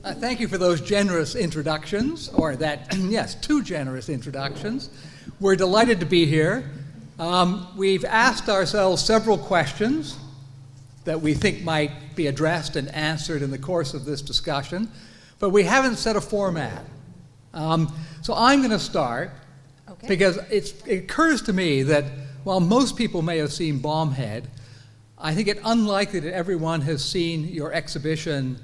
Thank you for those generous introductions, or that, yes, 2 generous introductions. We're delighted to be here. We've asked ourselves several questions that we think might be addressed and answered in the course of this discussion, but we haven't set a format. So I'm going to start, because it occurs to me that while most people may have seen Bombhead, I think it unlikely that everyone has seen your exhibition,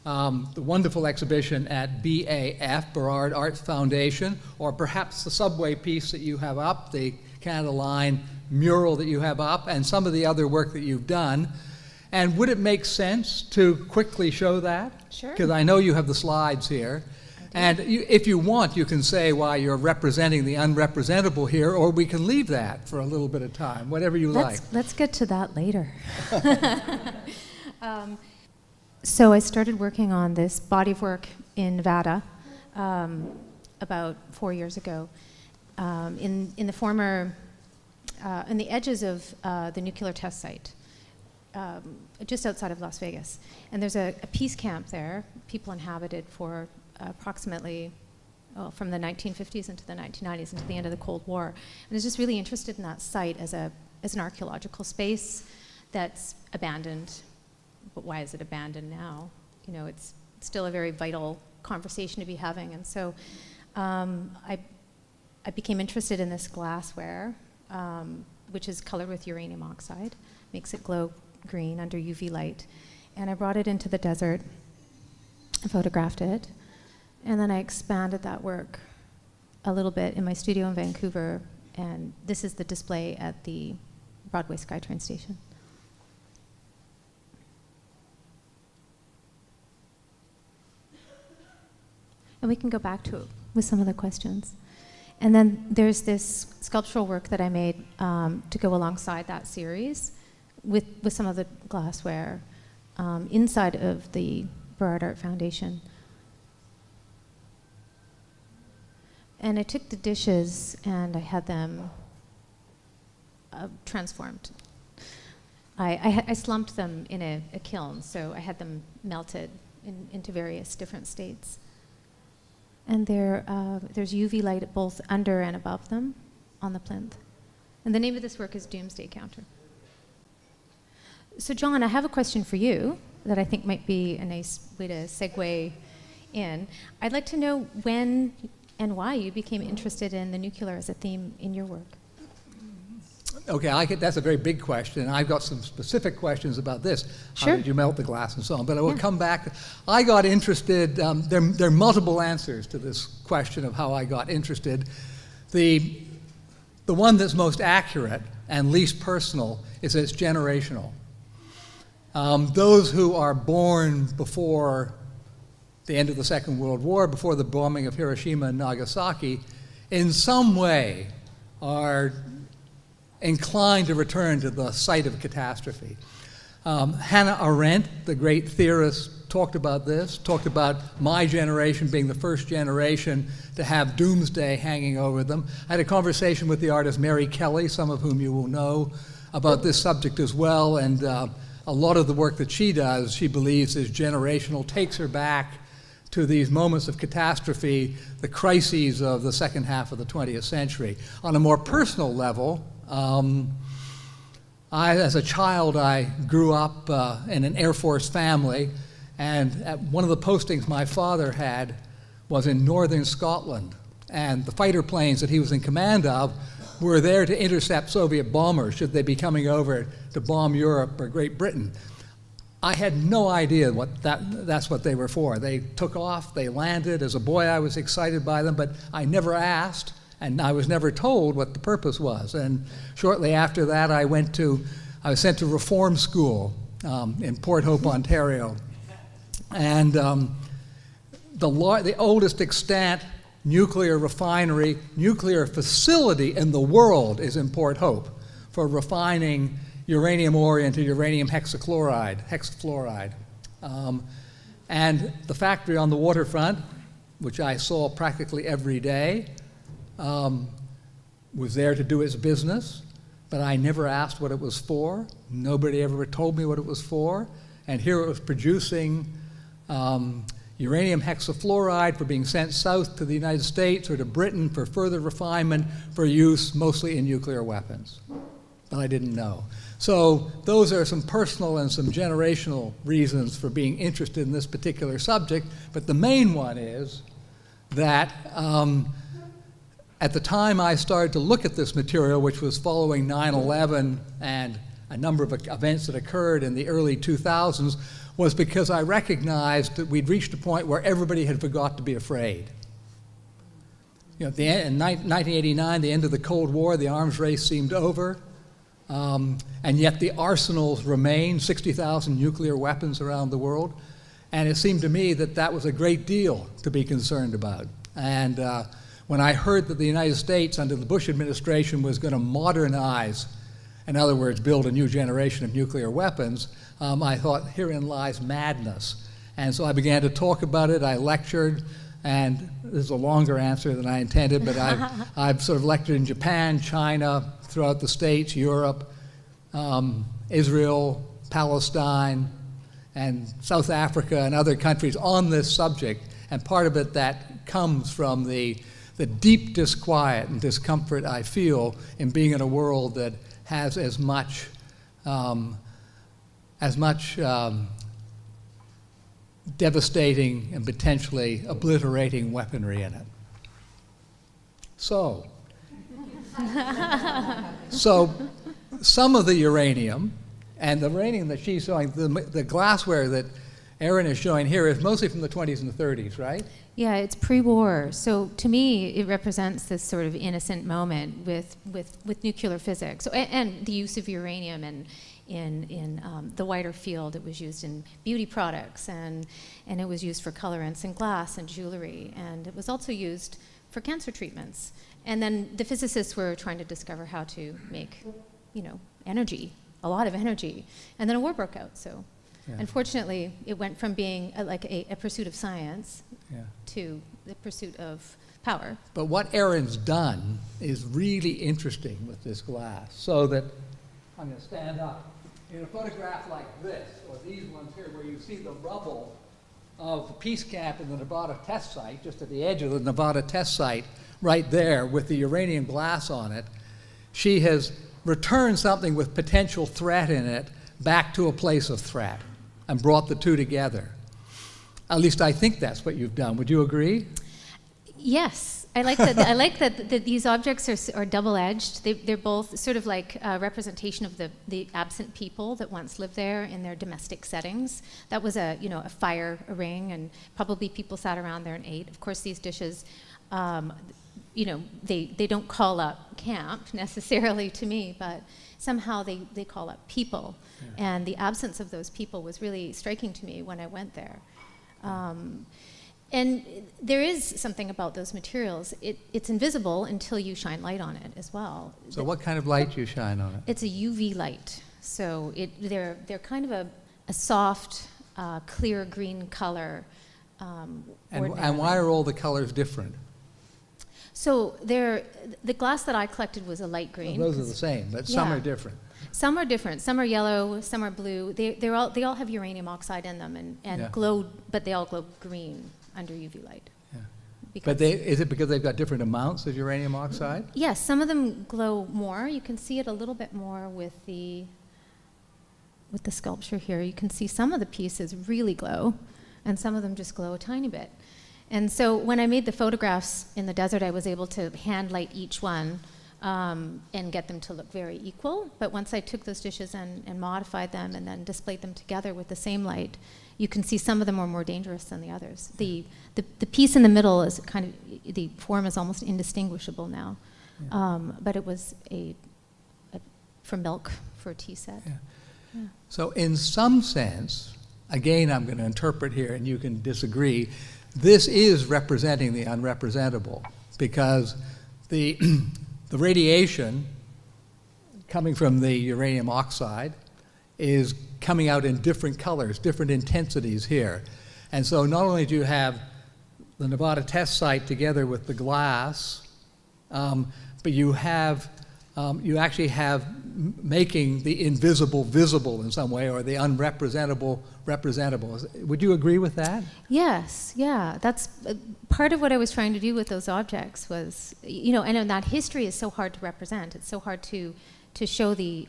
the wonderful exhibition at BAF, Burrard Arts Foundation, or perhaps the subway piece that you have up, the Canada Line mural that you have up, and some of the other work that you've done. And would it make sense to quickly show that? Sure. Because I know you have the slides here. And if you want, you can say why you're representing the unrepresentable here, or we can leave that for a little bit of time, whatever you like. Let's get to that later. So I started working on this body of work in Nevada about 4 years ago, in the former, in the edges of the nuclear test site, just outside of Las Vegas. And there's a peace camp there, people inhabited for approximately from the 1950s into the 1990s, into the end of the Cold War. And I was just really interested in that site as an archaeological space that's abandoned. But why is it abandoned now? You know, it's still a very vital conversation to be having. And so I became interested in this glassware, which is colored with uranium oxide, makes it glow green under UV light. And I brought it into the desert and photographed it. And then I expanded that work a little bit in my studio in Vancouver, and this is the display at the Broadway SkyTrain station. And we can go back to it with some of the questions. And then there's this sculptural work that I made to go alongside that series with some of the glassware inside of the Burrard Art Foundation. And I took the dishes and I had them transformed. I slumped them in a kiln, so I had them melted into various different states. And there's UV light both under and above them on the plinth. And the name of this work is Doomsday Counter. So John, I have a question for you that I think might be a nice way to segue in. I'd like to know when and why you became interested in the nuclear as a theme in your work. Okay, that's a very big question, and I've got some specific questions about this. Sure. How did you melt the glass and so on? But I will come back. I got interested, there are multiple answers to this question of how I got interested. The one that's most accurate and least personal is that it's generational. Those who are born before the end of the Second World War, before the bombing of Hiroshima and Nagasaki, in some way are inclined to return to the site of catastrophe. Hannah Arendt, the great theorist, talked about this, talked about my generation being the first generation to have doomsday hanging over them. I had a conversation with the artist Mary Kelly, some of whom you will know, about this subject as well, and a lot of the work that she does, she believes, is generational, takes her back to these moments of catastrophe, the crises of the second half of the 20th century. On a more personal level, as a child, I grew up in an Air Force family, and one of the postings my father had was in northern Scotland, and the fighter planes that he was in command of were there to intercept Soviet bombers should they be coming over to bomb Europe or Great Britain. I had no idea that's what they were for. They took off, they landed. As a boy, I was excited by them, but I never asked, and I was never told what the purpose was. And shortly after that, I was sent to reform school in Port Hope, Ontario. And the oldest extant nuclear refinery, nuclear facility in the world is in Port Hope for refining uranium ore into uranium hexafluoride. And the factory on the waterfront, which I saw practically every day, was there to do its business, but I never asked what it was for. Nobody ever told me what it was for. And here it was producing uranium hexafluoride for being sent south to the United States or to Britain for further refinement for use mostly in nuclear weapons. But I didn't know. So those are some personal and some generational reasons for being interested in this particular subject. But the main one is that at the time I started to look at this material, which was following 9/11 and a number of events that occurred in the early 2000s, was because I recognized that we'd reached a point where everybody had forgot to be afraid. You know, in 1989, the end of the Cold War, the arms race seemed over, and yet the arsenals remained, 60,000 nuclear weapons around the world, and it seemed to me that that was a great deal to be concerned about. And when I heard that the United States, under the Bush administration, was going to modernize, in other words, build a new generation of nuclear weapons, I thought, herein lies madness. And so I began to talk about it. I lectured, and this is a longer answer than I intended, but I've sort of lectured in Japan, China, throughout the States, Europe, Israel, Palestine, and South Africa, and other countries on this subject. And part of it that comes from the deep disquiet and discomfort I feel in being in a world that has as much devastating and potentially obliterating weaponry in it. So some of the uranium, and the uranium that she's showing, the glassware that Erin is showing here is mostly from the 20s and the 30s, right? Yeah, it's pre-war. So to me, it represents this sort of innocent moment with nuclear physics. So, and the use of uranium in the wider field. It was used in beauty products, and it was used for colorants in glass and jewelry, and it was also used for cancer treatments. And then the physicists were trying to discover how to make, energy, a lot of energy. And then a war broke out, so. Yeah. Unfortunately, it went from being a pursuit of science to the pursuit of power. But what Erin's done is really interesting with this glass, so that I'm going to stand up. In a photograph like this, or these ones here, where you see the rubble of the Peace Camp in the Nevada test site, just at the edge of the Nevada test site, right there with the uranium glass on it, she has returned something with potential threat in it back to a place of threat and brought the two together. At least I think that's what you've done. Would you agree? Yes. I like that. I like that these objects are double-edged. They're both sort of like a representation of the absent people that once lived there in their domestic settings. That was a fire ring, and probably people sat around there and ate. Of course, these dishes, they don't call up camp necessarily to me, but somehow they call up people. Yeah. And the absence of those people was really striking to me when I went there. And there is something about those materials. It's invisible until you shine light on it as well. So what kind of light do you shine on it? It's a UV light. So they're kind of a soft, clear green color. And why are all the colors different? So the glass that I collected was a light green. Well, those are the same, but some are different. Some are different. Some are yellow. Some are blue. They all have uranium oxide in them and glow, but they all glow green under UV light. Yeah. But is it because they've got different amounts of uranium oxide? Yes, some of them glow more. You can see it a little bit more with the sculpture here. You can see some of the pieces really glow, and some of them just glow a tiny bit. And so when I made the photographs in the desert, I was able to hand light each one and get them to look very equal. But once I took those dishes and modified them and then displayed them together with the same light, you can see some of them are more dangerous than the others. The piece in the middle is the form is almost indistinguishable now. Yeah. But it was for milk for a tea set. Yeah. Yeah. So in some sense, again, I'm going to interpret here, and you can disagree, this is representing the unrepresentable, because the radiation coming from the uranium oxide is coming out in different colors, different intensities here. And so not only do you have the Nevada test site together with the glass, but you have you actually have making the invisible visible in some way, or the unrepresentable representable. Would you agree with that? Yes, yeah. That's part of what I was trying to do with those objects was, and that history is so hard to represent. It's so hard to show the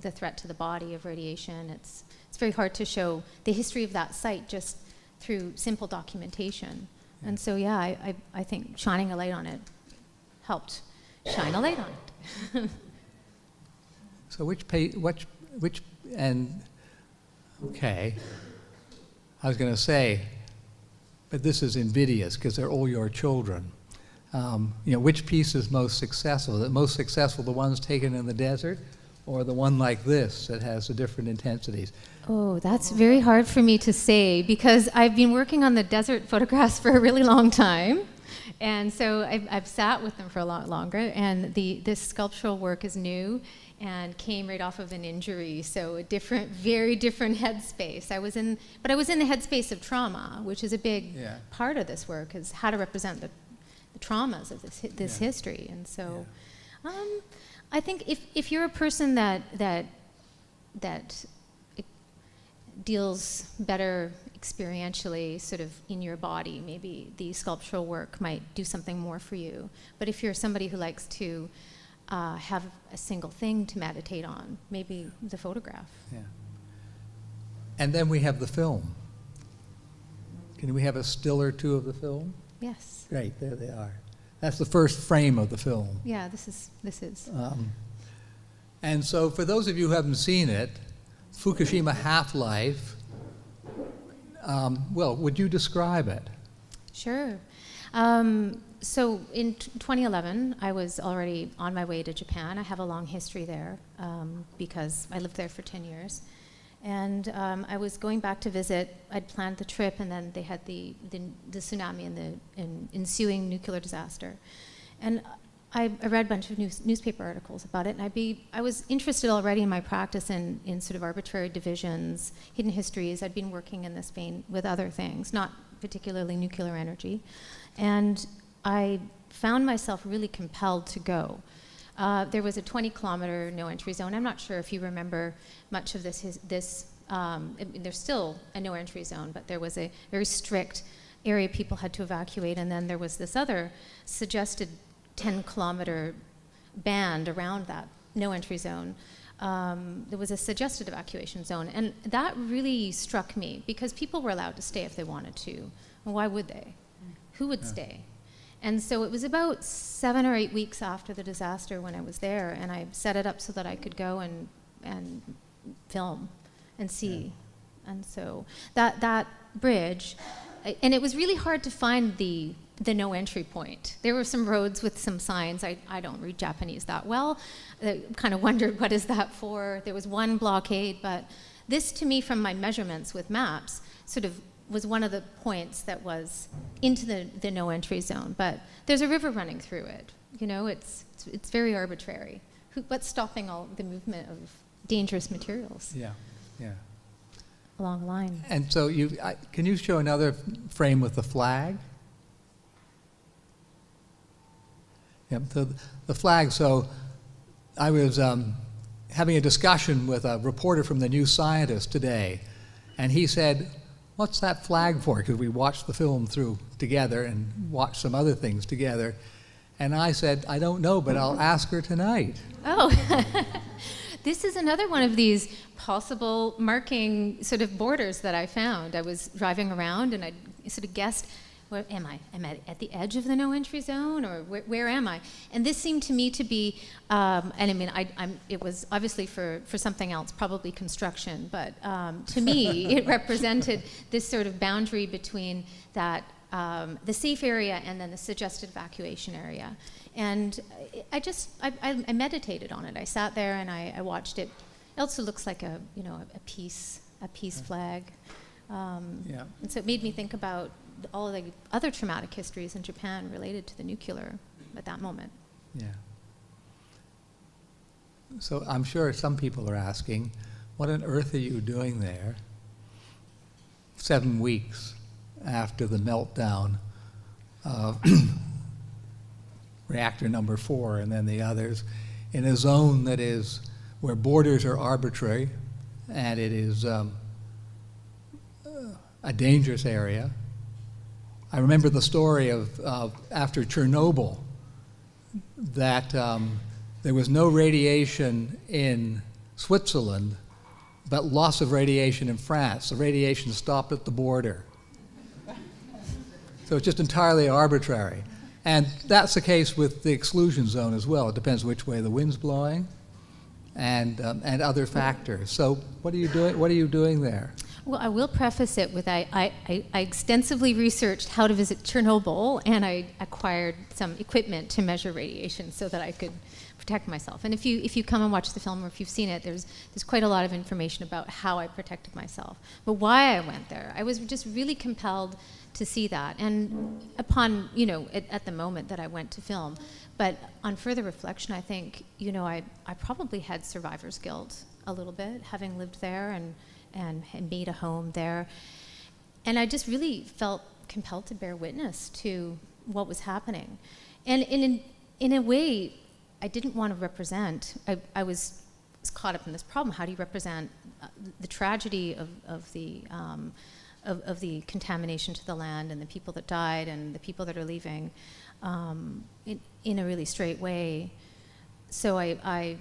threat to the body of radiation. It's very hard to show the history of that site just through simple documentation. Yeah. And so, yeah, I think shining a light on it helped shine a light on it. So okay, I was going to say, but this is invidious because they're all your children. Which piece is most successful? Is it most successful the ones taken in the desert, or the one like this that has the different intensities? Oh, that's very hard for me to say because I've been working on the desert photographs for a really long time. And so I've sat with them for a lot longer, and this sculptural work is new and came right off of an injury, so a very different headspace. But I was in the headspace of trauma, which is a big part of this work, is how to represent the traumas of this history. And so I think if you're a person that deals better experientially sort of in your body, maybe the sculptural work might do something more for you. But if you're somebody who likes to have a single thing to meditate on, maybe the photograph. Yeah. And then we have the film. Can we have a still or two of the film? Yes. Great, there they are. That's the first frame of the film. Yeah, this is. And so for those of you who haven't seen it, Fukushima HalfLife, would you describe it? Sure. So in 2011, I was already on my way to Japan. I have a long history there because I lived there for 10 years. And I was going back to visit. I'd planned the trip, and then they had the tsunami and the ensuing nuclear disaster. And I read a bunch of newspaper articles about it, and I was interested already in my practice in sort of arbitrary divisions, hidden histories. I'd been working in this vein with other things, not particularly nuclear energy. And I found myself really compelled to go. There was a 20-kilometer no-entry zone. I'm not sure if you remember much of this. There's still a no-entry zone, but there was a very strict area people had to evacuate, and then there was this other suggested 10-kilometer band around that no-entry zone. There was a suggested evacuation zone, and that really struck me because people were allowed to stay if they wanted to. Well, why would they? Who would stay? And so it was about 7 or 8 weeks after the disaster when I was there, and I set it up so that I could go and film and see. Yeah. And so that bridge, and it was really hard to find the no entry point. There were some roads with some signs. I don't read Japanese that well. I kind of wondered, what is that for? There was one blockade, but this to me from my measurements with maps sort of was one of the points that was into the no entry zone. But there's a river running through it. It's very arbitrary. What's stopping all the movement of dangerous materials? Yeah. Along the line. And so can you show another frame with the flag? Yeah, the flag. So I was having a discussion with a reporter from the New Scientist today, and he said, "What's that flag for?" Because we watched the film through together and watched some other things together. And I said, "I don't know, but I'll ask her tonight." Oh, this is another one of these possible marking sort of borders that I found. I was driving around and I sort of guessed, where am I? Am I at the edge of the no-entry zone, or where am I? And this seemed to me to be, and I mean, it was obviously for something else, probably construction, but to me, it represented this sort of boundary between that, the safe area and then the suggested evacuation area. And I meditated on it. I sat there and I watched it. It also looks like a peace flag. And so it made me think about all of the other traumatic histories in Japan related to the nuclear at that moment. Yeah. So I'm sure some people are asking, what on earth are you doing there 7 weeks after the meltdown of reactor number 4 and then the others? in a zone that is where borders are arbitrary, and it is a dangerous area. I remember the story of after Chernobyl, that there was no radiation in Switzerland, but loss of radiation in France. The radiation stopped at the border. So it's just entirely arbitrary. And that's the case with the exclusion zone as well. It depends which way the wind's blowing and other factors. So what are you doing? What are you doing there? Well, I will preface it with I extensively researched how to visit Chernobyl, and I acquired some equipment to measure radiation so that I could protect myself. And if you come and watch the film, or if you've seen it, there's quite a lot of information about how I protected myself. But why I went there, I was just really compelled to see that. And upon, at the moment that I went to film, but on further reflection, I think, I probably had survivor's guilt a little bit, having lived there and made a home there. And I just really felt compelled to bear witness to what was happening. And in a way, I didn't want to represent, I was caught up in this problem. How do you represent the tragedy of the contamination to the land and the people that died and the people that are leaving in a really straight way? So I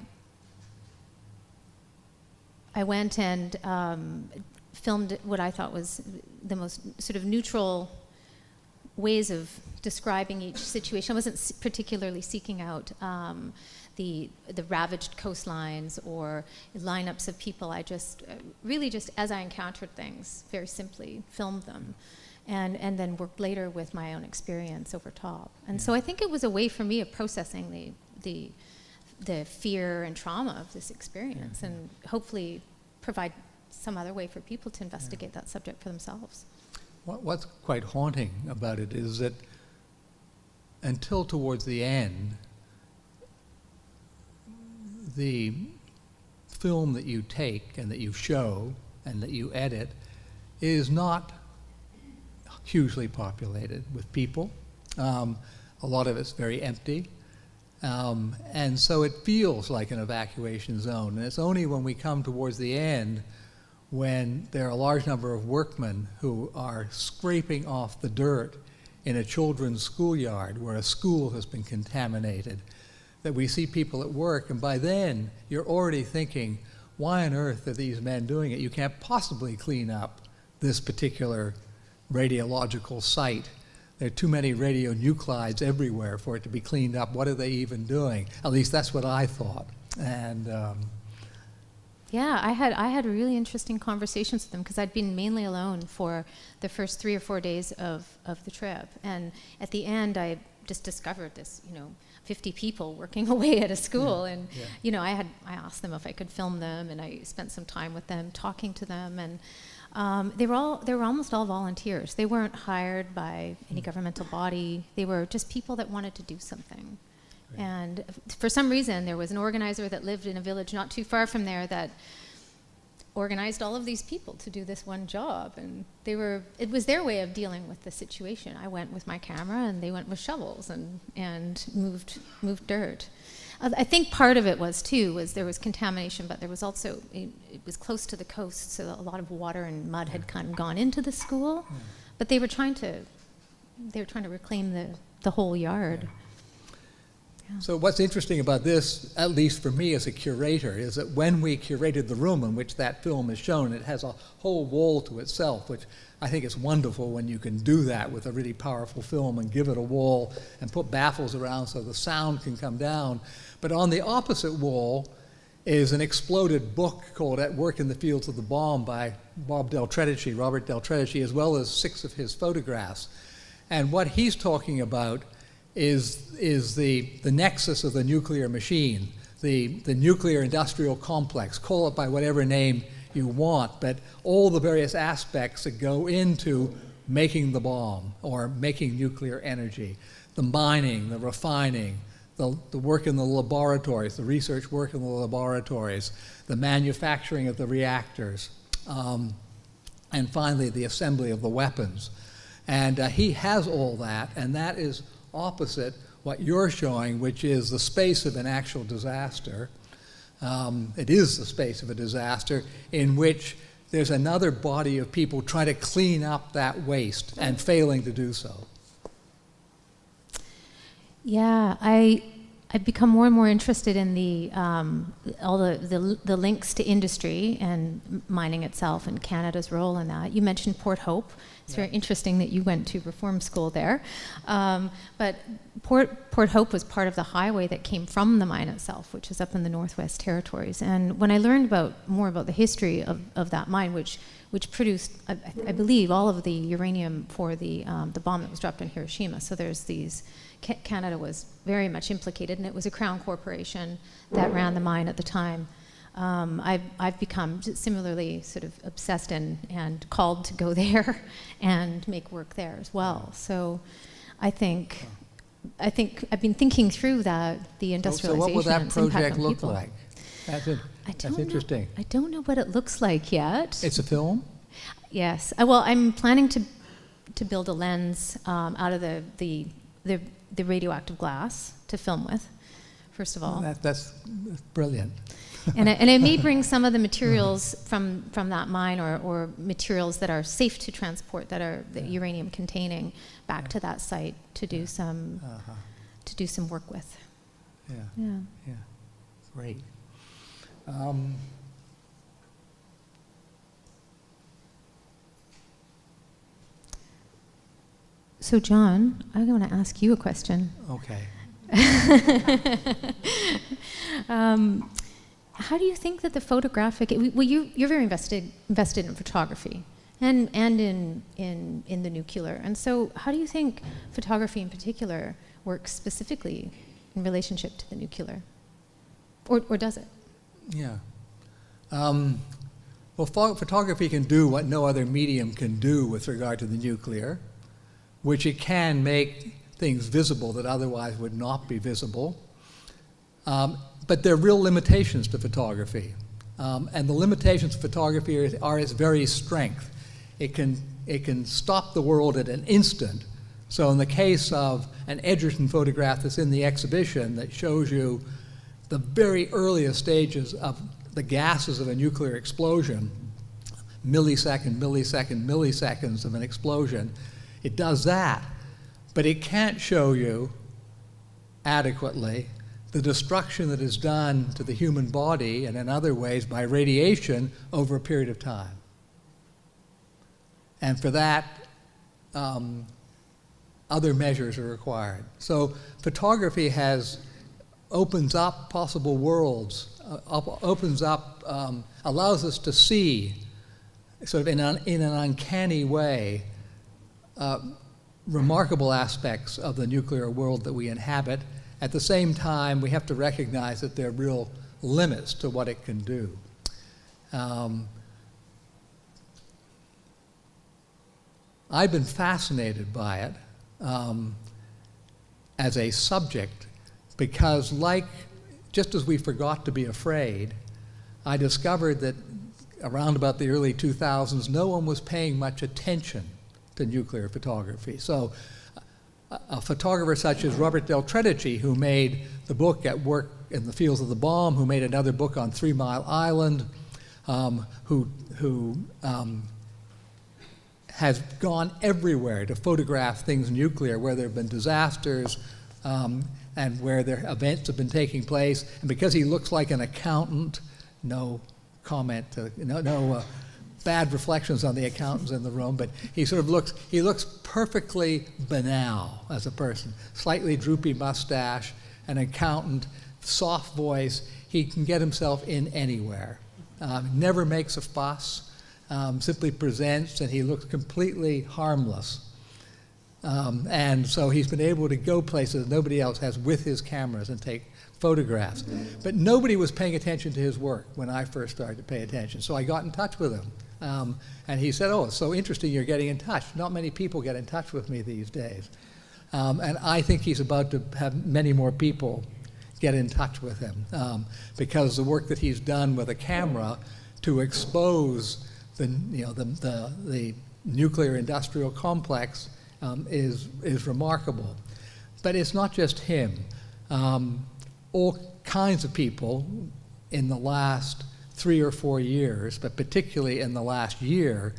went and filmed what I thought was the most sort of neutral ways of describing each situation. I wasn't particularly seeking out the ravaged coastlines or lineups of people. I just really just as I encountered things, very simply filmed them, and then worked later with my own experience over top. And so I think it was a way for me of processing the fear and trauma of this experience, and hopefully provide some other way for people to investigate that subject for themselves. What's quite haunting about it is that until towards the end, the film that you take and that you show and that you edit is not hugely populated with people. A lot of it's very empty. And so it feels like an evacuation zone. And it's only when we come towards the end when there are a large number of workmen who are scraping off the dirt in a children's schoolyard where a school has been contaminated, that we see people at work. And by then, you're already thinking, why on earth are these men doing it? You can't possibly clean up this particular radiological site. There are too many radionuclides everywhere for it to be cleaned up. What are they even doing? At least that's what I thought. And yeah, I had really interesting conversations with them because I'd been mainly alone for the first 3 or 4 days of the trip. And at the end, I just discovered this, 50 people working away at a school. And, I asked them if I could film them, and I spent some time with them talking to them. And they were almost all volunteers. They weren't hired by any governmental body. They were just people that wanted to do something. Right. And for some reason, there was an organizer that lived in a village not too far from there that organized all of these people to do this one job. And it was their way of dealing with the situation. I went with my camera, and they went with shovels and moved dirt. I think part of it was there was contamination, but there was also, it was close to the coast, so a lot of water and mud had kind of gone into the school. Yeah. But they were trying to reclaim the whole yard. Yeah. So what's interesting about this, at least for me as a curator, is that when we curated the room in which that film is shown, it has a whole wall to itself, which I think is wonderful when you can do that with a really powerful film and give it a wall and put baffles around so the sound can come down. But on the opposite wall is an exploded book called At Work in the Fields of the Bomb by Robert Del Tredici, as well as 6 of his photographs. And what he's talking about is the nexus of the nuclear machine, the nuclear industrial complex, call it by whatever name you want, but all the various aspects that go into making the bomb or making nuclear energy, the mining, the refining, the work in the laboratories, the research work in the laboratories, the manufacturing of the reactors, and finally the assembly of the weapons. And he has all that, and that is opposite what you're showing, which is the space of an actual disaster. It is the space of a disaster in which there's another body of people trying to clean up that waste and failing to do so. Yeah, I've become more and more interested in all the links to industry and mining itself and Canada's role in that. You mentioned Port Hope. It's very interesting that you went to reform school there. But Port Hope was part of the highway that came from the mine itself, which is up in the Northwest Territories. And when I learned more about the history of that mine, which produced, I believe, all of the uranium for the bomb that was dropped in Hiroshima. So there's these. Canada was very much implicated, and it was a Crown corporation that ran the mine at the time. I've become similarly sort of obsessed and called to go there and make work there as well. So I think I've been thinking through the industrialization. So what will that project look people. like? That's interesting. I don't know what it looks like yet. It's a film? Yes. Well, I'm planning to build a lens out of the radioactive glass to film with, first of all. That's brilliant. and I may bring some of the materials from that mine or materials that are safe to transport that are uranium containing back to that site to do some work with. Yeah. Great. So John, I want to ask you a question. Okay. How do you think that the photographic? Well, you're very invested in photography, and in the nuclear. And so, how do you think photography in particular works specifically in relationship to the nuclear, or does it? Yeah. Well, photography can do what no other medium can do with regard to the nuclear, which it can make things visible that otherwise would not be visible. But there are real limitations to photography. And the limitations of photography are its very strength. It can stop the world at an instant. So in the case of an Edgerton photograph that's in the exhibition that shows you the very earliest stages of the gases of a nuclear explosion, milliseconds of an explosion, it does that. But it can't show you adequately the destruction that is done to the human body and in other ways by radiation over a period of time. And for that, other measures are required. So photography opens up possible worlds, allows us to see, sort of in an uncanny way, remarkable aspects of the nuclear world that we inhabit. At the same time, we have to recognize that there are real limits to what it can do. I've been fascinated by it as a subject because, just as we forgot to be afraid, I discovered that around about the early 2000s, no one was paying much attention to nuclear photography. So a photographer such as Robert Del Tredici, who made the book At Work in the Fields of the Bomb, who made another book on 3 Mile Island, who has gone everywhere to photograph things nuclear, where there have been disasters and where their events have been taking place. And because he looks like an accountant, no comment, no bad reflections on the accountants in the room, but he looks perfectly banal as a person. Slightly droopy mustache, an accountant, soft voice. He can get himself in anywhere. Never makes a fuss, simply presents, and he looks completely harmless. And so he's been able to go places nobody else has with his cameras and take photographs. But nobody was paying attention to his work when I first started to pay attention. So I got in touch with him. And he said, "Oh, it's so interesting you're getting in touch. Not many people get in touch with me these days." And I think he's about to have many more people get in touch with him because the work that he's done with a camera to expose the nuclear industrial complex is remarkable. But it's not just him. All kinds of people in the last 3 or 4 years, but particularly in the last year,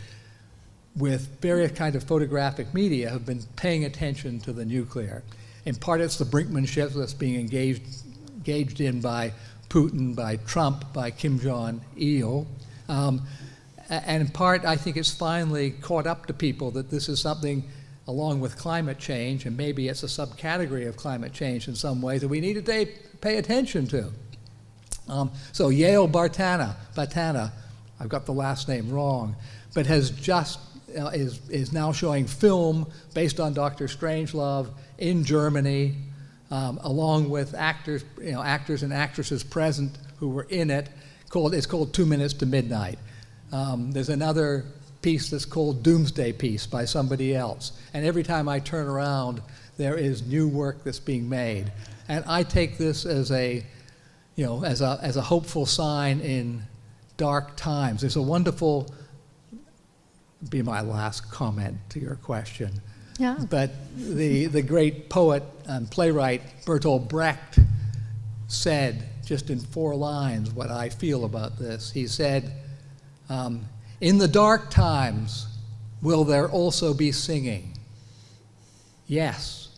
with various kinds of photographic media, have been paying attention to the nuclear. In part, it's the brinkmanship that's being engaged in by Putin, by Trump, by Kim Jong-il. And in part, I think it's finally caught up to people that this is something, along with climate change, and maybe it's a subcategory of climate change in some ways, that we need to pay attention to. So Yale Bartana, I've got the last name wrong, but has just is now showing film based on Dr. Strangelove in Germany, along with actors and actresses present who were in it. It's called 2 Minutes to Midnight. There's another piece that's called Doomsday Piece by somebody else. And every time I turn around, there is new work that's being made. And I take this as a hopeful sign in dark times. There's a wonderful, be my last comment to your question. Yeah. But the great poet and playwright Bertolt Brecht said, just in 4 lines, what I feel about this. He said, in the dark times, will there also be singing? Yes,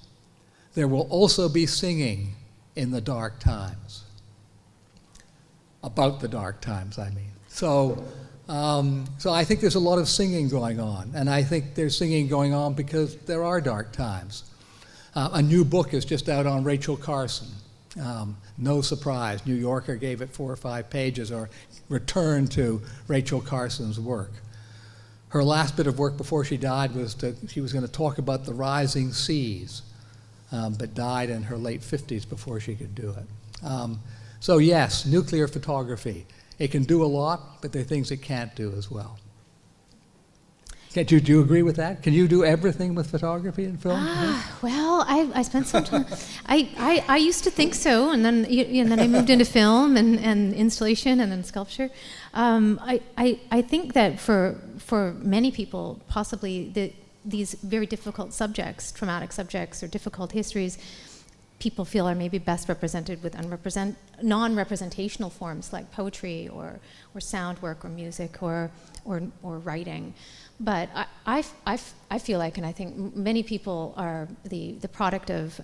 there will also be singing in the dark times. About the dark times, I mean. So I think there's a lot of singing going on, and I think there's singing going on because there are dark times. A new book is just out on Rachel Carson. No surprise, New Yorker gave it 4 or 5 pages, or returned to Rachel Carson's work. Her last bit of work before she died she was going to talk about the rising seas, but died in her late 50s before she could do it. So yes, nuclear photography. It can do a lot, but there are things it can't do as well. Do you agree with that? Can you do everything with photography and film? Well, I spent some time. I used to think so, and then then I moved into film and installation and then sculpture. I think that for many people, possibly these very difficult subjects, traumatic subjects, or difficult histories, people feel are maybe best represented with non-representational forms like poetry or sound work or music or writing. But I feel like, and I think many people are the product of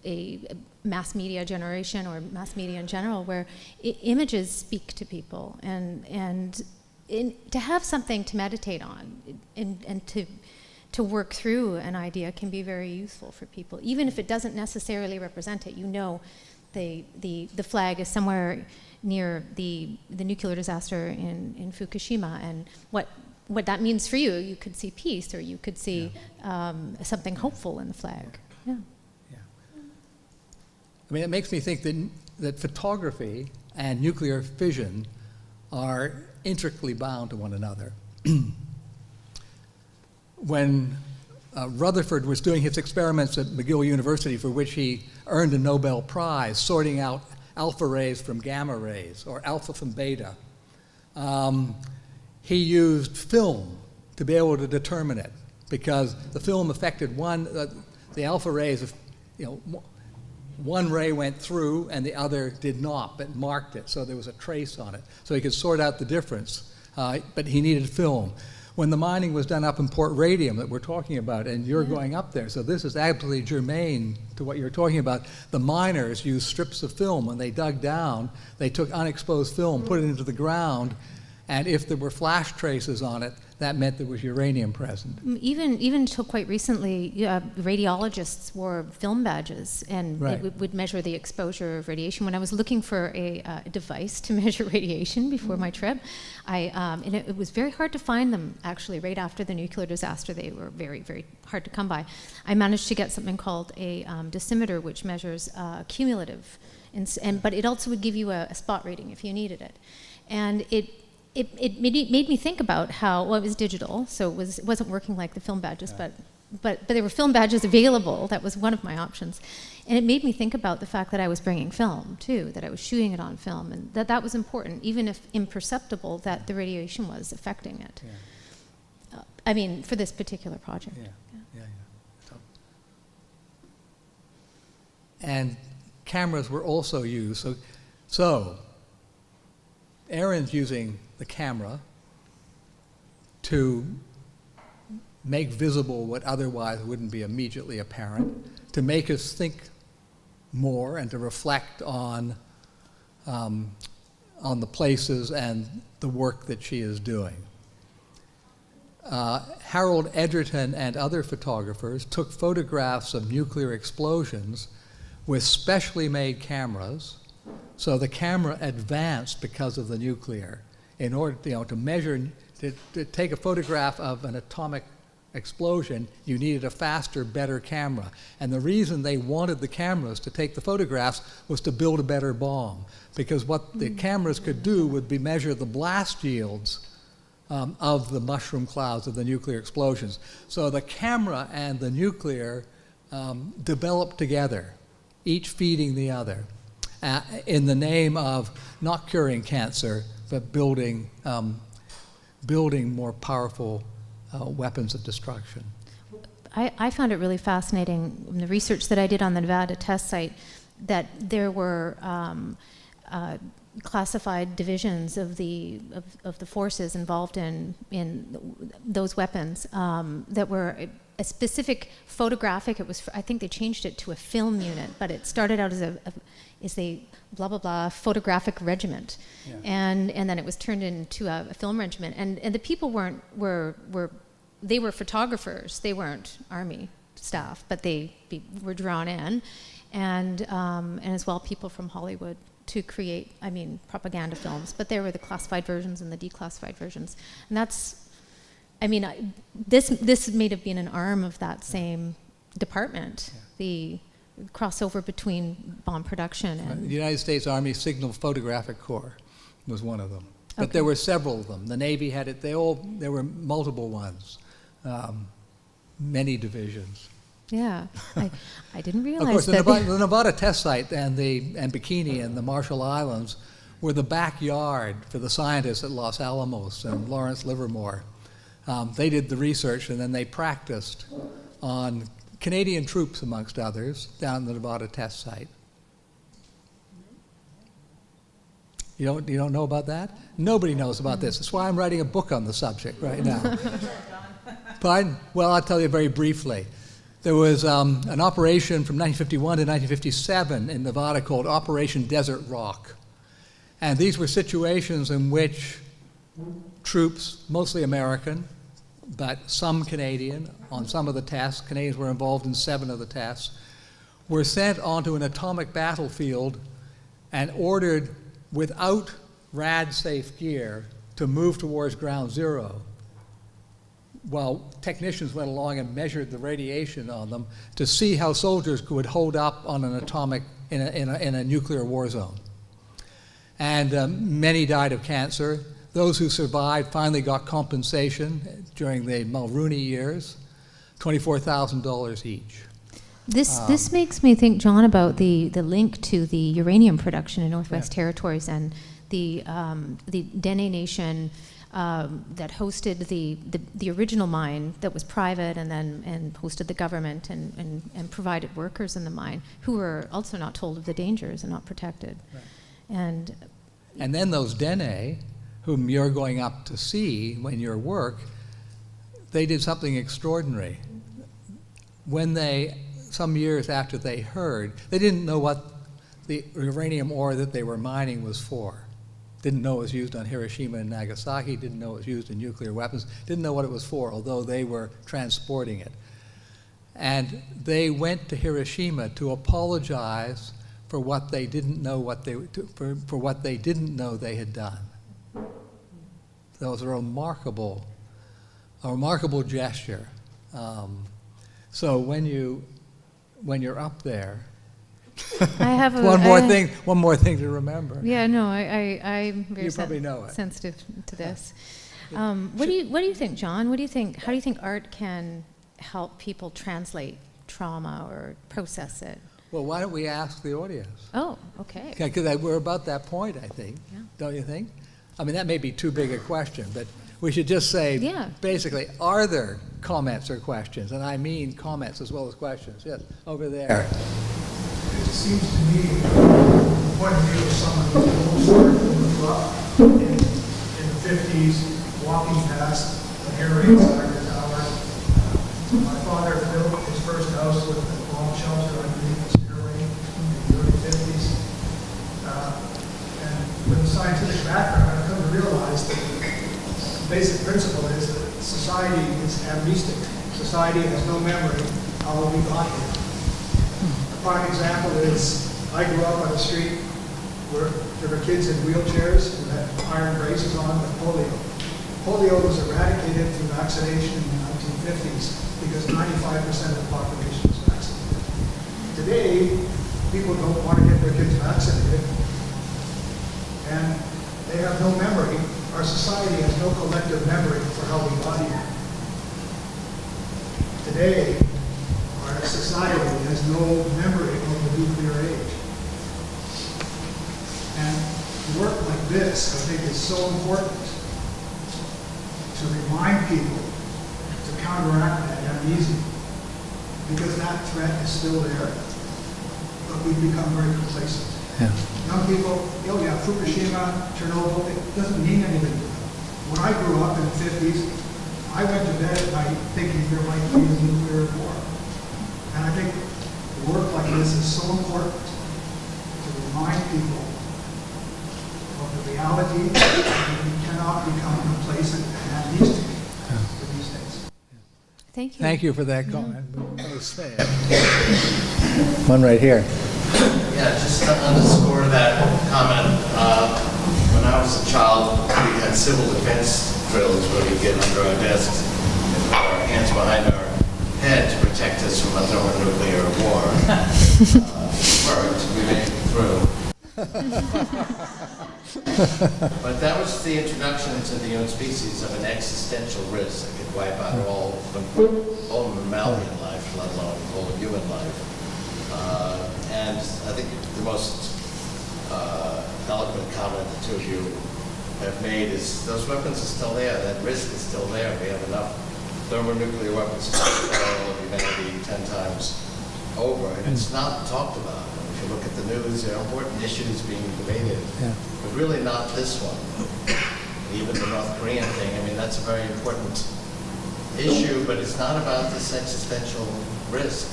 a mass media generation or mass media in general, where images speak to people, and to have something to meditate on and to work through an idea can be very useful for people, even if it doesn't necessarily represent it. The flag is somewhere near the nuclear disaster in Fukushima, and what that means for you. You could see peace, or you could see something hopeful in the flag. Yeah. I mean, it makes me think that photography and nuclear fission are intricately bound to one another. When Rutherford was doing his experiments at McGill University, for which he earned a Nobel Prize, sorting out alpha rays from gamma rays, or alpha from beta, he used film to be able to determine it, because the film affected the alpha rays, one ray went through and the other did not, but marked it, so there was a trace on it. So he could sort out the difference, but he needed film. When the mining was done up in Port Radium that we're talking about, and you're going up there, so this is absolutely germane to what you're talking about. The miners used strips of film. When they dug down, they took unexposed film, put it into the ground, and if there were flash traces on it, that meant there was uranium present. Even until quite recently, radiologists wore film badges, and it would measure the exposure of radiation. When I was looking for a device to measure radiation before my trip, and it was very hard to find them, actually, right after the nuclear disaster. They were very, very hard to come by. I managed to get something called a dosimeter, which measures cumulative, but it also would give you a spot rating if you needed it. And it made me think about how, well, it was digital, so it wasn't working like the film badges, but there were film badges available. That was one of my options. And it made me think about the fact that I was bringing film, too, that I was shooting it on film, and that was important, even if imperceptible, that the radiation was affecting it. Yeah. I mean, for this particular project. Yeah. and cameras were also used. So Erin's using the camera to make visible what otherwise wouldn't be immediately apparent, to make us think more and to reflect on the places and the work that she is doing. Harold Edgerton and other photographers took photographs of nuclear explosions with specially made cameras. So the camera advanced because of the nuclear. In order to measure, to take a photograph of an atomic explosion, you needed a faster, better camera. And the reason they wanted the cameras to take the photographs was to build a better bomb. Because what the cameras could do would be measure the blast yields of the mushroom clouds of the nuclear explosions. So the camera and the nuclear developed together, each feeding the other, in the name of not curing cancer, but building more powerful weapons of destruction. I found it really fascinating in the research that I did on the Nevada test site that there were classified divisions of the forces involved in those weapons that were a specific photographic. It was, I think they changed it to a film unit, but it started out as a blah blah blah photographic regiment, yeah. and then it was turned into a film regiment. And the people they were photographers. They weren't army staff, but they were drawn in, and as well people from Hollywood to create, propaganda films. But there were the classified versions and the declassified versions, and that's, this may have been an arm of that same department, yeah. The crossover between bomb production and... The United States Army Signal Photographic Corps was one of them. But okay. There were several of them. The Navy had it, there were multiple ones, many divisions. Yeah, I didn't realize of course, that. the Nevada test site and Bikini and the Marshall Islands were the backyard for the scientists at Los Alamos and Lawrence Livermore. They did the research and then they practiced on Canadian troops, amongst others, down the Nevada test site. You don't know about that? Nobody knows about this. That's why I'm writing a book on the subject right now. Pardon? Well, I'll tell you very briefly. There was an operation from 1951 to 1957 in Nevada called Operation Desert Rock. And these were situations in which troops, mostly American, but some Canadian, on some of the tests, Canadians were involved in 7 of the tests, were sent onto an atomic battlefield and ordered without rad-safe gear to move towards ground zero, while technicians went along and measured the radiation on them to see how soldiers could hold up on an atomic, in a nuclear war zone. And many died of cancer. Those who survived finally got compensation during the Mulrooney years, $24,000 each. This makes me think, John, about the link to the uranium production in Northwest Territories and the Dene Nation that hosted the original mine that was private and hosted the government and provided workers in the mine who were also not told of the dangers and not protected. Right. And then those Dene, whom you're going up to see when your work, they did something extraordinary. When some years after they heard, they didn't know what the uranium ore that they were mining was for. Didn't know it was used on Hiroshima and Nagasaki, didn't know it was used in nuclear weapons, didn't know what it was for, although they were transporting it. And they went to Hiroshima to apologize for what they didn't know for what they didn't know they had done. That was a remarkable gesture. So when you're up there, I have one more thing to remember. Yeah, no, I'm very probably know it. Sensitive to this. What do you think, John? How do you think art can help people translate trauma or process it? Well, why don't we ask the audience? Oh, okay. Because we're about that point, I think. Yeah. Don't you think? I mean, that may be too big a question, but we should just say, basically, are there comments or questions? And I mean comments as well as questions. Yes, over there. it seems to me, from the point of view of someone who's older, who grew up in the 50s, walking past the air raid center tower. My father built his first house with a bomb shelter underneath the stairway in the early 50s. And with a scientific background, I've come to realize that the basic principle is that society is amnestic. Society has no memory of how we got here. A prime example is I grew up on a street where there were kids in wheelchairs who had iron braces on with polio. Polio was eradicated through vaccination in the 1950s because 95% of the population was vaccinated. Today, people don't want to get their kids vaccinated, and they have no memory. Our society has no collective memory for how we got here. Today, our society has no memory of the nuclear age. And work like this, I think, is so important to remind people to counteract that amnesia, because that threat is still there, but we've become very complacent. Yeah. Young people, oh yeah, Fukushima, Chernobyl, it doesn't mean anything to them. When I grew up in the 50s, I went to bed at night thinking there might be a nuclear war. And I think work like this is so important to remind people of the reality that we cannot become complacent and amnestic these days. Thank you. Thank you for that comment. That was sad. One right here. Yeah, just to underscore that comment, when I was a child, we had civil defense drills where we'd get under our desks and put our hands behind our head to protect us from a thermonuclear war. Worked, we made it through. But that was the introduction to the human species of an existential risk that could wipe out all mammalian life, let alone all human life. And I think the most eloquent comment the two of you have made is those weapons are still there. That risk is still there. We have enough thermonuclear weapons to destroy all of humanity 10 times over, and it's not talked about. If you look at the news, there are important issues being debated, but really not this one. Even the North Korean thing, I mean, that's a very important issue, but it's not about this existential risk.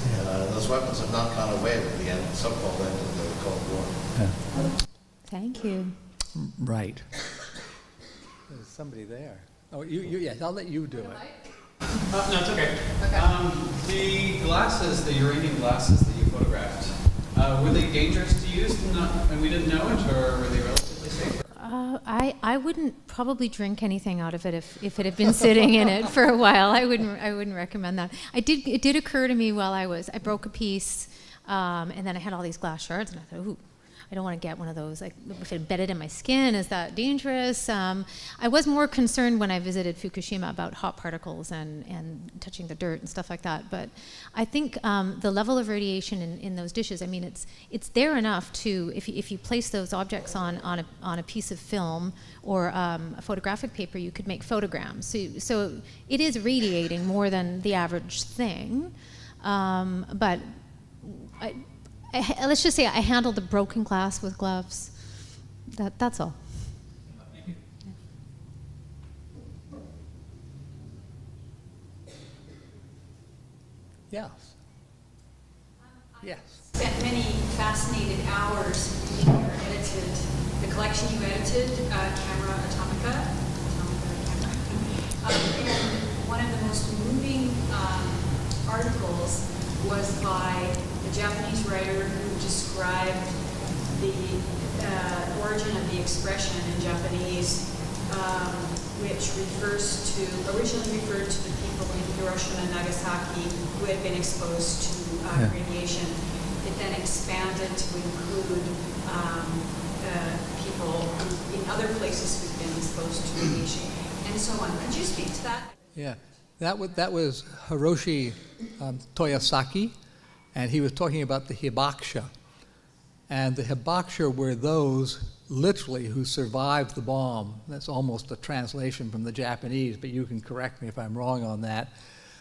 Those weapons have not gone away with the so-called end of the Cold War. Thank you. Right. There's somebody there. Oh, yes, I'll let you do it. No, it's okay. The glasses, the uranium glasses that you photographed, were they dangerous to use and we didn't know it, or were they relatively safe? I wouldn't probably drink anything out of it if it had been sitting in it for a while. I wouldn't recommend that. It did occur to me while I broke a piece, and then I had all these glass shards, and I thought, ooh, I don't want to get one of those. Like, if it embedded in my skin, is that dangerous? I was more concerned when I visited Fukushima about hot particles and touching the dirt and stuff like that. But I think the level of radiation in those dishes, I mean, it's there enough to, if you place those objects on a piece of film or a photographic paper, you could make photograms. So it is radiating more than the average thing. But let's just say I handled the broken glass with gloves. That's all. Yes. Yes. Spent many fascinated hours in your edited, the collection you edited, Camera Atomica camera. And one of the most moving articles was by a Japanese writer who described the origin of the expression in Japanese, which originally referred to the people in Hiroshima and Nagasaki who had been exposed to radiation. It then expanded to include people in other places who've been exposed to radiation, and so on. Could you speak to that? Yeah, that was Hiroshi Toyosaki, and he was talking about the Hibakusha. And the Hibakusha were those, literally, who survived the bomb. That's almost a translation from the Japanese, but you can correct me if I'm wrong on that.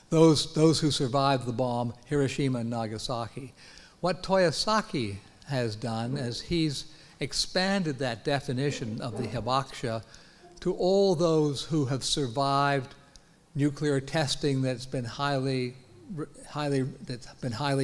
Those who survived the bomb, Hiroshima and Nagasaki. What Toyosaki has done is he's expanded that definition of the Hibakusha to all those who have survived nuclear testing that's been highly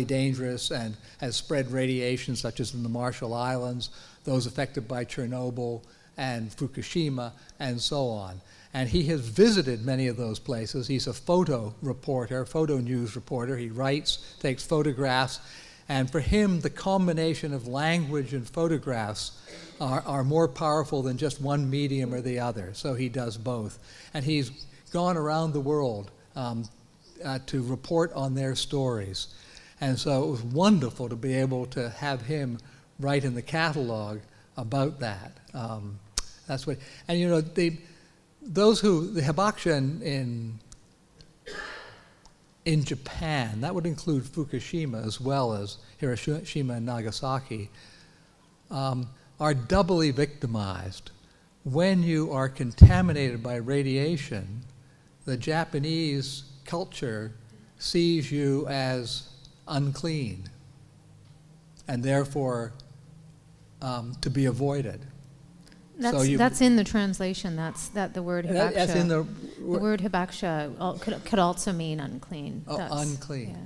dangerous and has spread radiation, such as in the Marshall Islands, those affected by Chernobyl and Fukushima, and so on. And he has visited many of those places. He's a photo news reporter. He writes, takes photographs, and for him, the combination of language and photographs are more powerful than just one medium or the other. So he does both. And he's gone around the world to report on their stories. And so it was wonderful to be able to have him write in the catalog about that. That's what, and you know, the Hibakusha in Japan, that would include Fukushima as well as Hiroshima and Nagasaki, are doubly victimized. When you are contaminated by radiation, the Japanese culture sees you as unclean and therefore to be avoided. That's in the translation. The word Hibakusha. That's in the word Hibakusha could also mean unclean. Unclean. Yeah.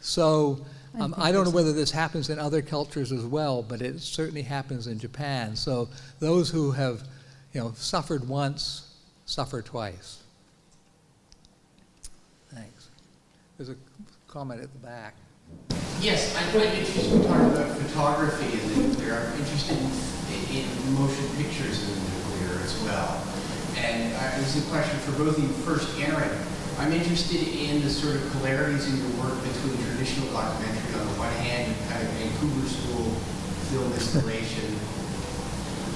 So I don't know there's whether this happens in other cultures as well, but it certainly happens in Japan. So those who have, suffered once, suffer twice. Thanks. There's a comment at the back. Yes, I'm interested in talking about photography in the nuclear. I'm interested in motion pictures in the nuclear as well. And this is a question for both of you. First, Erin, I'm interested in the sort of polarities in your work between traditional documentary on the one hand and kind of Vancouver school film installation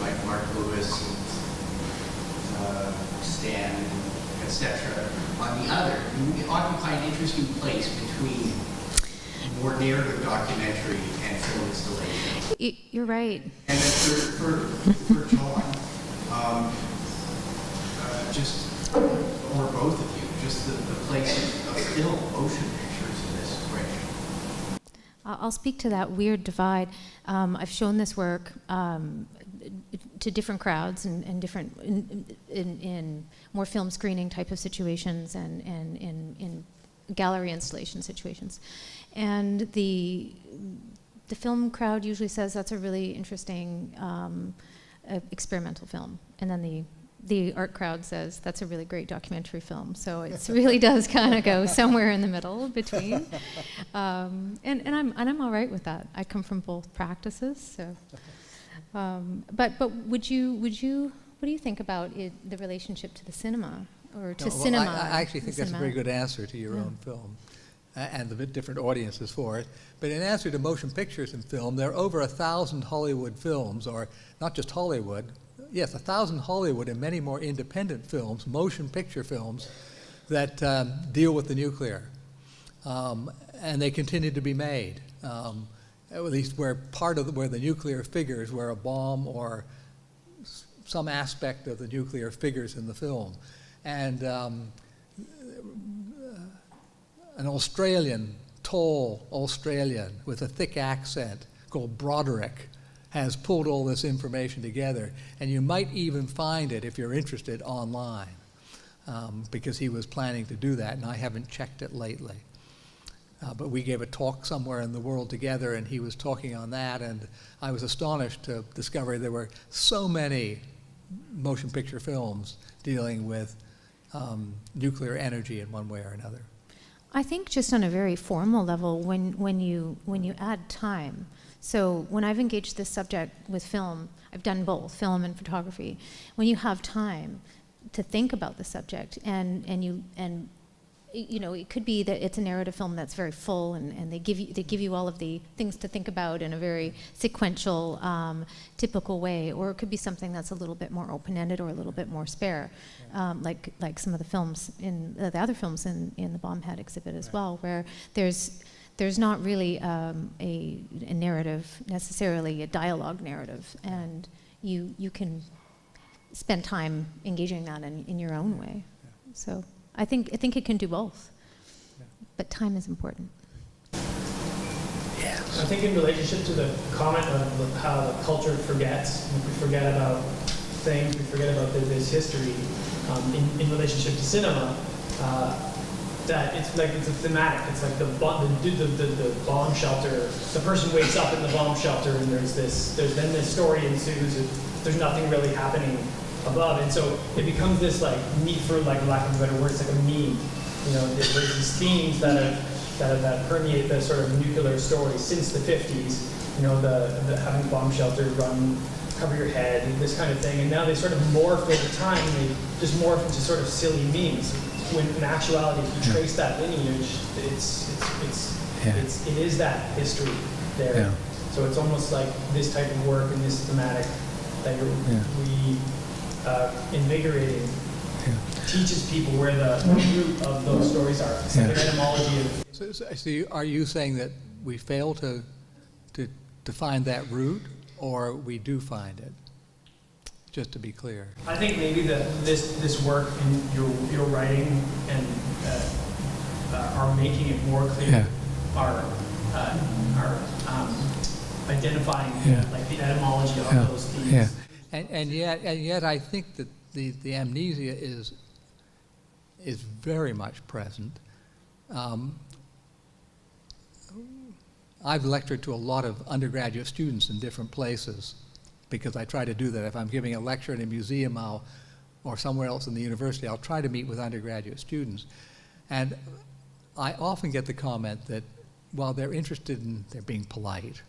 like Mark Lewis and Stan, etc. On the other, you occupy an interesting place between more narrative documentary and film installation. You're right. And then for John, or both of you, just the place of film, motion pictures in this way. I'll speak to that weird divide. I've shown this work to different crowds and different in more film screening type of situations and in gallery installation situations. And the film crowd usually says that's a really interesting experimental film. And then the art crowd says that's a really great documentary film. So it really does kind of go somewhere in the middle between. And I'm all right with that. I come from both practices. So, but what do you think about the relationship to the cinema or to cinema? I actually think that's a very good answer to your own film. And the different audiences for it. But in answer to motion pictures and film, there are over 1,000 Hollywood films, or not just Hollywood, yes, 1,000 Hollywood and many more independent films, motion picture films, that deal with the nuclear. And they continue to be made, at least where where the nuclear figures, where a bomb or some aspect of the nuclear figures in the film. And an tall Australian with a thick accent called Broderick has pulled all this information together, and you might even find it, if you're interested, online, because he was planning to do that, and I haven't checked it lately. But we gave a talk somewhere in the world together, and he was talking on that, and I was astonished to discover there were so many motion picture films dealing with nuclear energy in one way or another. I think just on a very formal level, when you add time. So when I've engaged this subject with film, I've done both, film and photography. When you have time to think about the subject, and it could be that it's a narrative film that's very full, and they give you all of the things to think about in a very sequential, typical way, or it could be something that's a little bit more open-ended or a little bit more spare, like some of the films the other films in the Bombhead exhibit as well, where there's not really a narrative necessarily, a dialogue narrative, and you can spend time engaging that in your own way. So I think it can do both, but time is important. I think in relationship to the comment of how the culture forgets, we forget about things, we forget about this history in relationship to cinema, that it's like it's a thematic. It's like the bomb shelter. The person wakes up in the bomb shelter, and there's then this story ensues. There's nothing really happening above, and so it becomes this like for lack of a better word, it's like a meme. You know, there's these themes that permeate the sort of nuclear story since the 50s. You know, the having bomb shelter, run, cover your head, this kind of thing, and now they sort of morph over time. And they just morph into sort of silly memes. When in actuality, if you trace that lineage, it is that history there. Yeah. So it's almost like this type of work and this thematic that we invigorating teaches people where the root of those stories are. It's like an etymology of. So are you saying that we fail to find that root, or we do find it? Just to be clear. I think maybe this work in your writing and are making it more clear. Are identifying like the etymology of those themes. Yeah. And yet I think that the amnesia is very much present. I've lectured to a lot of undergraduate students in different places because I try to do that. If I'm giving a lecture in a museum or somewhere else in the university, I'll try to meet with undergraduate students. And I often get the comment that while they're being polite,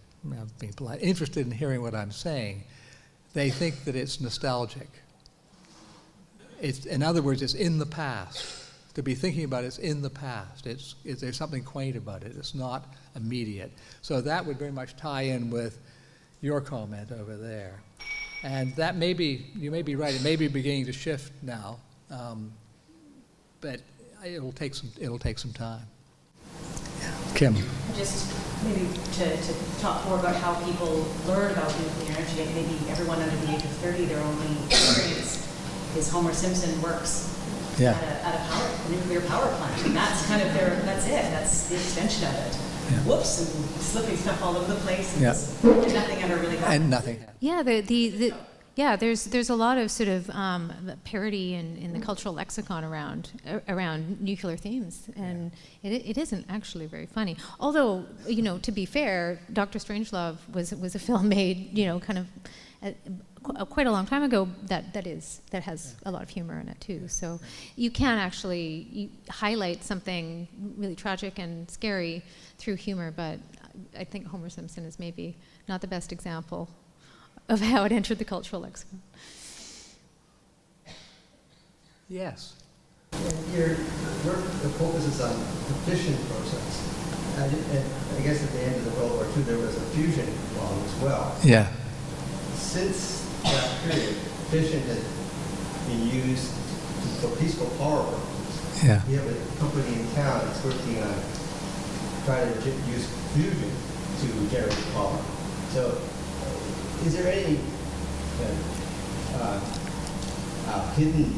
interested in hearing what I'm saying, they think that it's nostalgic. In other words, it's in the past. To be thinking about it's in the past. There's something quaint about it. It's not immediate. So that would very much tie in with your comment over there. And that you may be right. It may be beginning to shift now, but it'll take some time. Yeah. Kim. Just maybe to talk more about how people learn about nuclear energy, and maybe everyone under the age of 30, their only experience is Homer Simpson works at a nuclear power plant, and that's kind of that's the extension of it. Yeah. Whoops, and slipping stuff all over the place, and nothing ever really happened. And nothing happened. Yeah, there's a lot of sort of parody in the cultural lexicon around nuclear themes, and it isn't actually very funny. Although, to be fair, Dr. Strangelove was a film made, kind of quite a long time ago that has a lot of humor in it too. So you can actually highlight something really tragic and scary through humor, but I think Homer Simpson is maybe not the best example of how it entered the cultural lexicon. Yes. Your work focuses on the fission process. And I guess at the end of the World War II, there was a fusion bomb as well. Yeah. Since that period, fission has been used for peaceful power purposes. Yeah. We have a company in town that's working on trying to use fusion to generate power. So, is there any hidden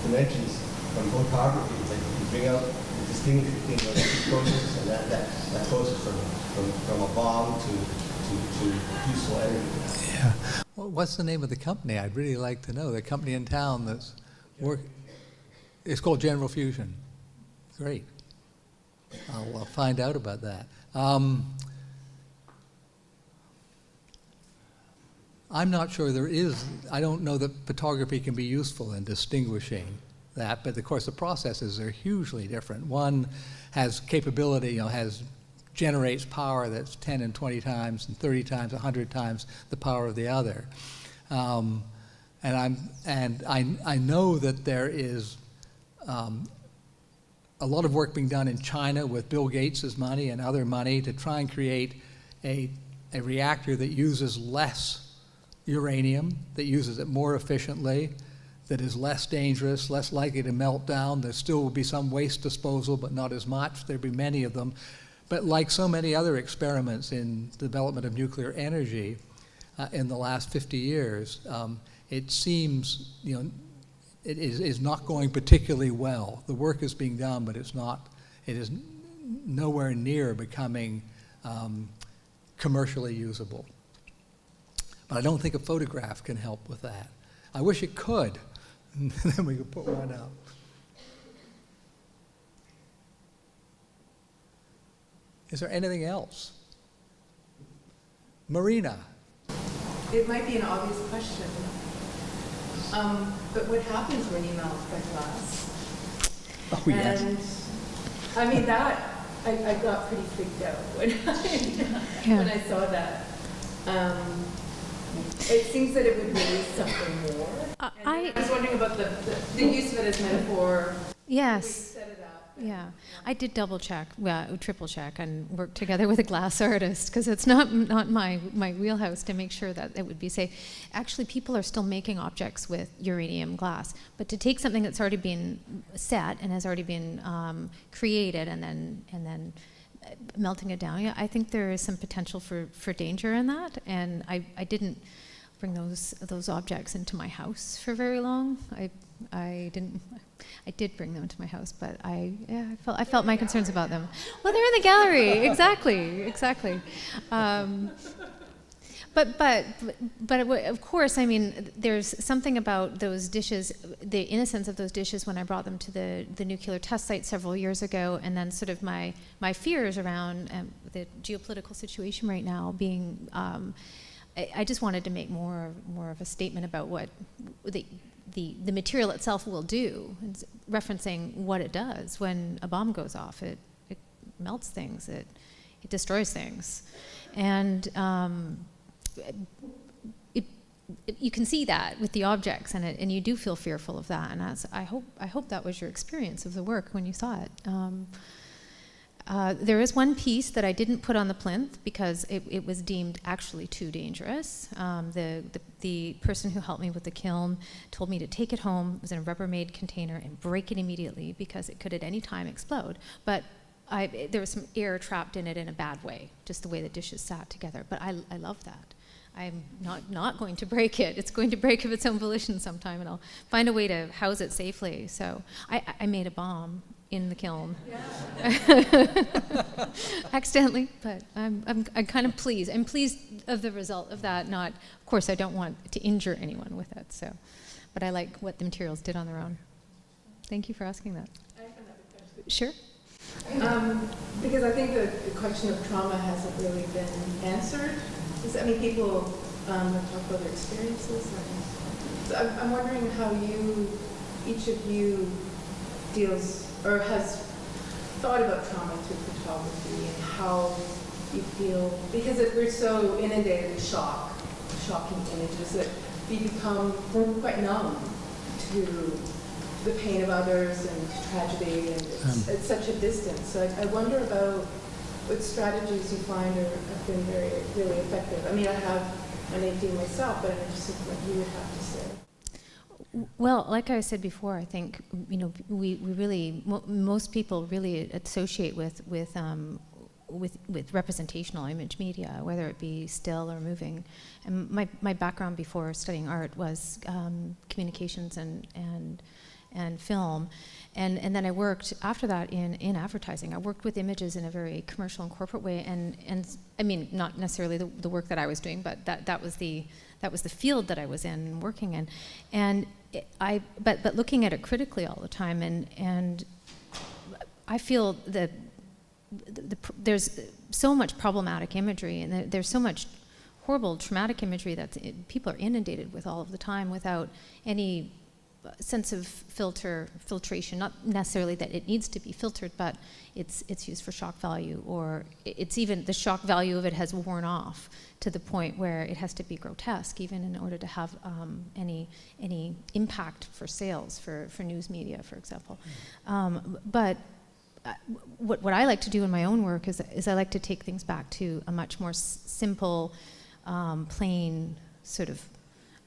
dimensions from photography that you can bring out the distinction between those two processes and that process from a bomb to useful energy? Yeah. Well, what's the name of the company? I'd really like to know. The company in town that's it's called General Fusion. Great. I'll find out about that. I'm not sure there is. I don't know that photography can be useful in distinguishing that, but of course the processes are hugely different. One has capability, generates power that's 10 and 20 times and 30 times, 100 times the power of the other. And I know that there is a lot of work being done in China with Bill Gates's money and other money to try and create a reactor that uses less uranium, that uses it more efficiently, that is less dangerous, less likely to melt down. There still will be some waste disposal, but not as much. There'll be many of them. But like so many other experiments in the development of nuclear energy in the last 50 years, it seems, it is not going particularly well. The work is being done, but it is nowhere near becoming commercially usable. But I don't think a photograph can help with that. I wish it could, and then we could put one up. Is there anything else? Marina. It might be an obvious question, but what happens when you melt the glass? Oh, yes. And I mean I got pretty freaked out when I saw that. It seems that it would release something more. I was wondering about the use of it as metaphor. Yes. Set it up. Yeah, I did double check, triple check, and work together with a glass artist because it's not my wheelhouse to make sure that it would be safe. Actually, people are still making objects with uranium glass, but to take something that's already been set and has already been created and then melting it down, yeah, I think there is some potential for danger in that, and I didn't bring those objects into my house for very long. I did bring them to my house, but I felt my concerns about them. Well, they're in the gallery, exactly. But of course, I mean, there's something about those dishes, the innocence of those dishes when I brought them to the nuclear test site several years ago, and then sort of my fears around the geopolitical situation right now being. I just wanted to make more of a statement about what the material itself will do, referencing what it does when a bomb goes off. It melts things. It destroys things, and you can see that with the objects, and you do feel fearful of that. And I hope that was your experience of the work when you saw it. There is one piece that I didn't put on the plinth because it was deemed actually too dangerous. The person who helped me with the kiln told me to take it home. It was in a Rubbermaid container and break it immediately because it could at any time explode. But there was some air trapped in it in a bad way, just the way the dishes sat together. But I love that. I'm not going to break it. It's going to break of its own volition sometime, and I'll find a way to house it safely. So I made a bomb in the kiln, accidentally, but I'm kind of pleased. I'm pleased of the result of that. Of course, I don't want to injure anyone with it. So, but I like what the materials did on their own. Thank you for asking that. I have another question. Sure. Because I think the question of trauma hasn't really been answered. I mean, people have talked about their experiences. So I'm wondering how each of you deals or has thought about trauma through photography and how you feel, because we're so inundated with shocking images that we become quite numb to the pain of others and to tragedy, and it's such a distance. So I wonder about what strategies you find have been really effective. I mean, I have an 18 myself, but I'm interested in what you would have to say. Well, like I said before, I think we really most people really associate with representational image media, whether it be still or moving. And my background before studying art was communications and film. And then I worked after that in advertising. I worked with images in a very commercial and corporate way, and I mean, not necessarily the work that I was doing, but that was the field that I was in working in, but looking at it critically all the time, and I feel that there's so much problematic imagery, and there's so much horrible traumatic imagery that people are inundated with all of the time without any sense of filtration, not necessarily that it needs to be filtered, but it's used for shock value, or it's even the shock value of it has worn off to the point where it has to be grotesque even in order to have any impact for sales for news media, for example. But what I like to do in my own work is I like to take things back to a much more simple, plain sort of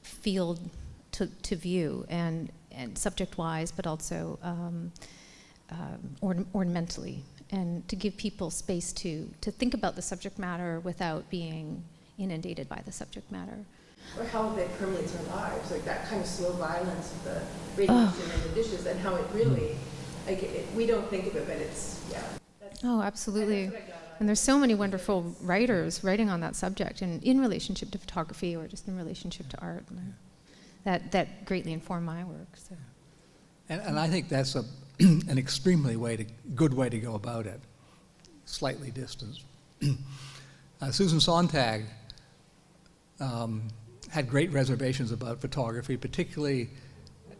field to view, and subject-wise, but also ornamentally, and to give people space to think about the subject matter without being inundated by the subject matter. Or how that permeates our lives, like that kind of slow violence of the radiation in the dishes, and how it really, we don't think of it, but it's, yeah. Oh, absolutely. That's what I got out of it. And there's so many wonderful writers writing on that subject and in relationship to photography or just in relationship to art. That greatly informed my work. So. And I think that's an extremely good way to go about it, slightly distanced. Susan Sontag had great reservations about photography, particularly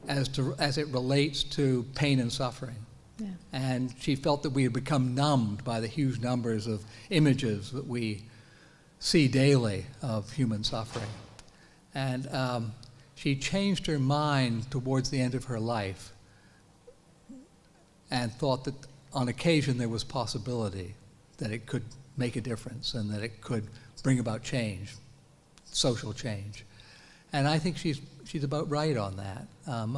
as it relates to pain and suffering. Yeah. And she felt that we had become numbed by the huge numbers of images that we see daily of human suffering. And she changed her mind towards the end of her life and thought that on occasion there was possibility that it could make a difference and that it could bring about change, social change. And I think she's about right on that.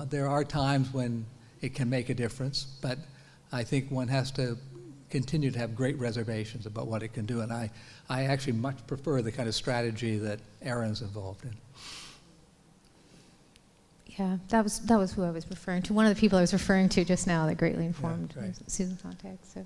There are times when it can make a difference, but I think one has to continue to have great reservations about what it can do. And I actually much prefer the kind of strategy that Erin's involved in. Yeah, that was who I was referring to. One of the people I was referring to just now that greatly informed right. Susan Sontag. So.